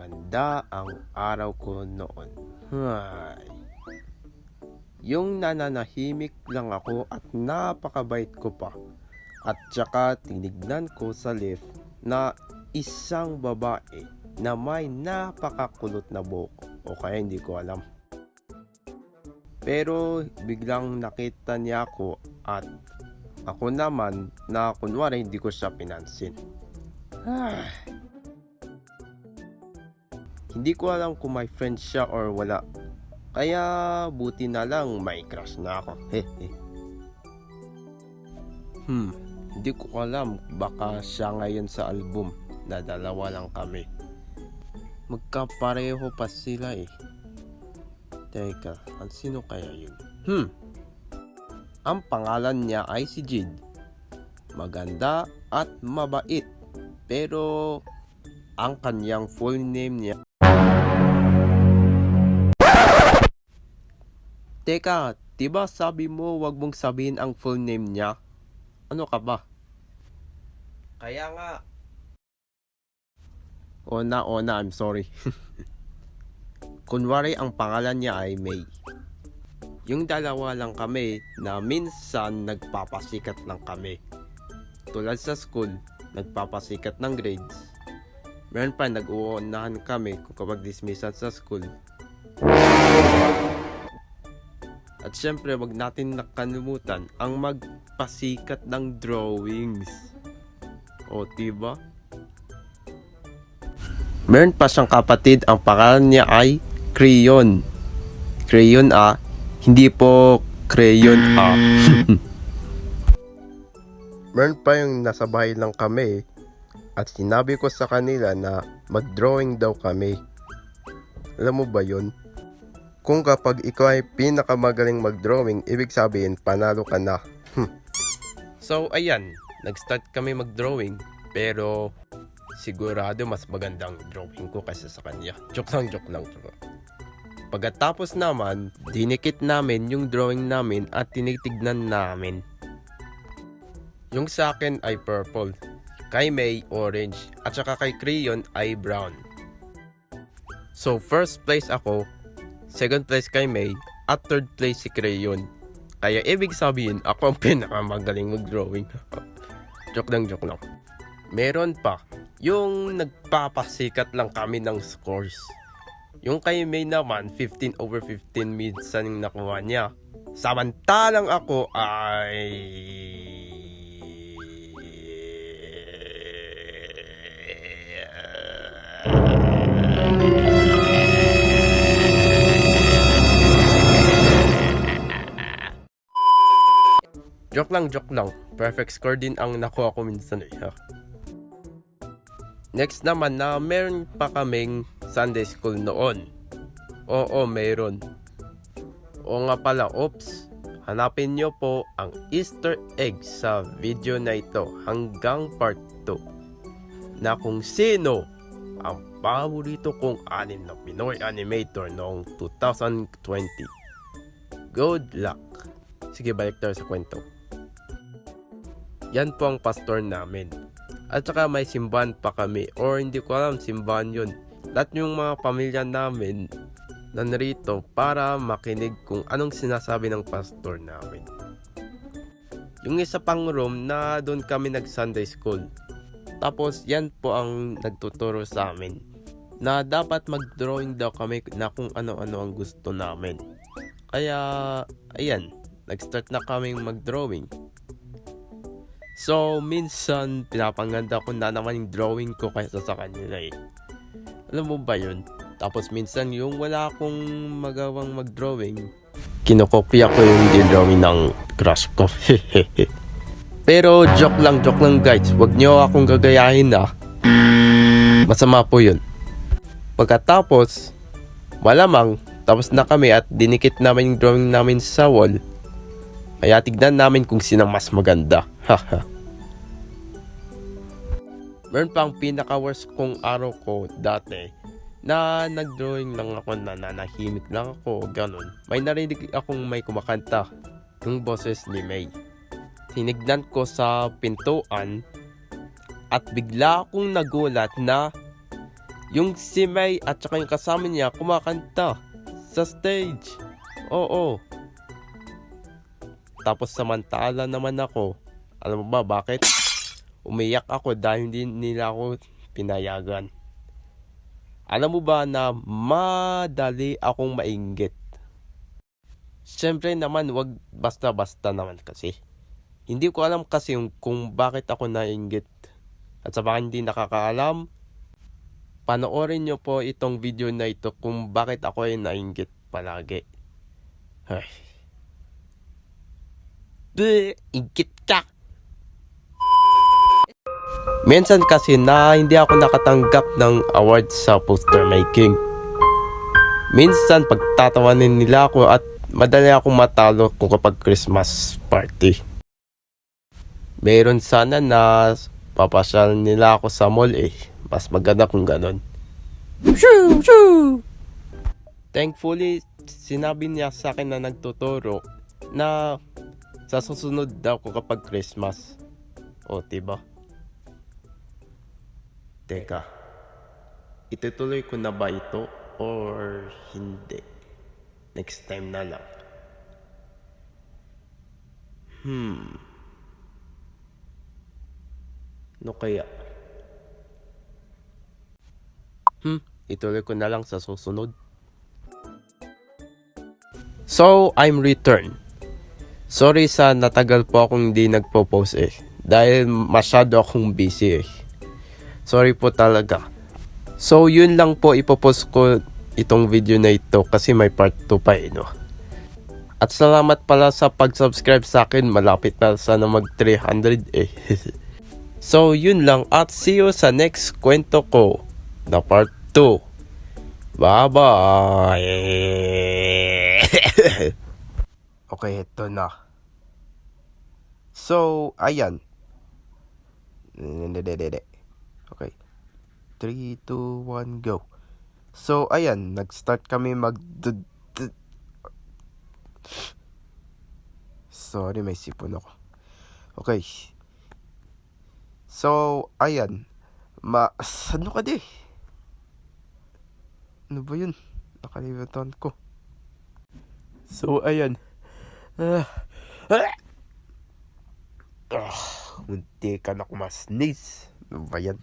Maganda ang araw ko noon. Hay. Yung nananahimik lang ako at napakabait ko pa. At saka tinignan ko sa lift na isang babae na may napakakulot na buhok. O kaya hindi ko alam. Pero biglang nakita niya ako at ako naman na kunwari hindi ko siya pinansin. Hindi ko alam kung may friend siya or wala. Kaya buti na lang may crush na ako. Hindi ko alam, baka siya ngayon sa album na dalawa lang kami. Magkapareho pa sila eh. Teka, sino kaya yun? Ang pangalan niya ay si Jid. Maganda at mabait. Pero ang kanyang full name niya. Teka, diba sabi mo wag mong sabihin ang full name niya? Ano ka ba? Kaya nga. Ona, I'm sorry. Kunwari ang pangalan niya ay May. Yung dalawa lang kami na minsan nagpapasikat lang kami. Tulad sa school, nagpapasikat ng grades. Meron pa nag-uunahan kami kung kapag dismissan sa school. At syempre, wag natin nakalimutan ang magpasikat ng drawings. O, diba? Meron pa siyang kapatid, ang pangalan niya ay Crayon. Crayon hindi po Crayon Meron pa yung nasa bahay lang kami at sinabi ko sa kanila na mag-drawing daw kami. Alam mo ba yun? Kung kapag ikaw ay pinakamagaling mag-drawing, ibig sabihin panalo ka na. So ayan, nag-start kami mag-drawing pero sigurado mas magandang drawing ko kaysa sa kanya. Joke lang. Pagkatapos naman, dinikit namin yung drawing namin at tinitignan namin. Yung sa akin ay purple, kay May orange, at saka kay Crayon ay brown. So first place ako, second place kay May, at third place si Crayon. Kaya ibig sabihin, ako ang pinakamagaling mag-drawing. Joke lang. Meron pa, yung nagpapasikat lang kami ng scores. Yung kay May naman, 15 over 15 minsan yung nakuha niya. Samantalang ako ay... Joke lang. Perfect score din ang nakuha ko minsan eh. Next naman na meron pa kaming Sunday school noon. Oo, meron. O nga pala, oops. Hanapin nyo po ang Easter egg sa video na ito hanggang part 2. Na kung sino ang paborito kong anim na Pinoy animator noong 2020. Good luck! Sige, balik tayo sa kwento. Yan po ang pastor namin. At saka may simbahan pa kami, or hindi ko alam simbahan yun. Lahat yung mga pamilya namin nanrito para makinig kung anong sinasabi ng pastor namin. Yung isa pang room na doon kami nag Sunday school. Tapos yan po ang nagtuturo sa amin na dapat mag-drawing daw kami na kung ano-ano ang gusto namin. Kaya ayan, nag-start na kaming mag-drawing. So, minsan, pinapanganda ko na naman yung drawing ko kaysa sa kanila eh. Alam mo ba yun? Tapos minsan, yung wala akong magawang mag-drawing, kinokopya ko yung drawing ng crush ko. Pero, joke lang guys. Huwag nyo akong gagayahin Masama po yun. Pagkatapos, malamang, tapos na kami at dinikit namin yung drawing namin sa wall. Kaya tignan namin kung sinang mas maganda. Meron pang pinaka-worst kong araw ko dati na nag-drawing lang ako na nanahimik lang ako, ganun. May narinig akong may kumakanta, yung boses ni May. Tinignan ko sa pintuan at bigla akong nagulat na Yung si May at saka yung kasama niya kumakanta sa stage. Oo. Tapos samantala naman ako, alam mo ba bakit? Umiyak ako dahil hindi nila ako pinayagan. Alam mo ba na madali akong mainggit? Siyempre naman, wag basta-basta naman kasi. Hindi ko alam kasi kung bakit ako nainggit. At sa mga hindi nakakaalam, panoorin nyo po itong video na ito kung bakit ako ay nainggit palagi. Ay. Inggit ka! Minsan kasi na hindi ako nakatanggap ng award sa poster making. Minsan pagtatawanin nila ako at madali akong matalo kung kapag Christmas party. Meron sana na papasyal nila ako sa mall eh. Mas maganda kung ganon. Shoo! Shoo! Thankfully, sinabi niya sa akin na nagtuturo na sa susunod daw ko kapag Christmas. O, diba? Teka, itutuloy ko na ba ito or hindi? Next time na lang. No kaya? Ituloy ko na lang sa susunod. So, I'm returned. Sorry sa natagal po akong hindi nagpo-post eh. Dahil masyado akong busy eh. Sorry po talaga. So, yun lang po ipopost ko itong video na ito kasi may part 2 pa eh, no? At salamat pala sa pag-subscribe sa akin. Malapit na sana mag 300 eh. So, yun lang at see you sa next kwento ko na part 2. Bye-bye! Okay, ito na. So, ayan. Okay. 3, 2, 1, go. So, ayan. Nag-start kami Sorry, may sipon ako. Okay. So, ayan. Ano ka di? Ano ba yun? Nakalimutan ko. So, ayan. Munti ka na kumasneeze. Ano ba yan?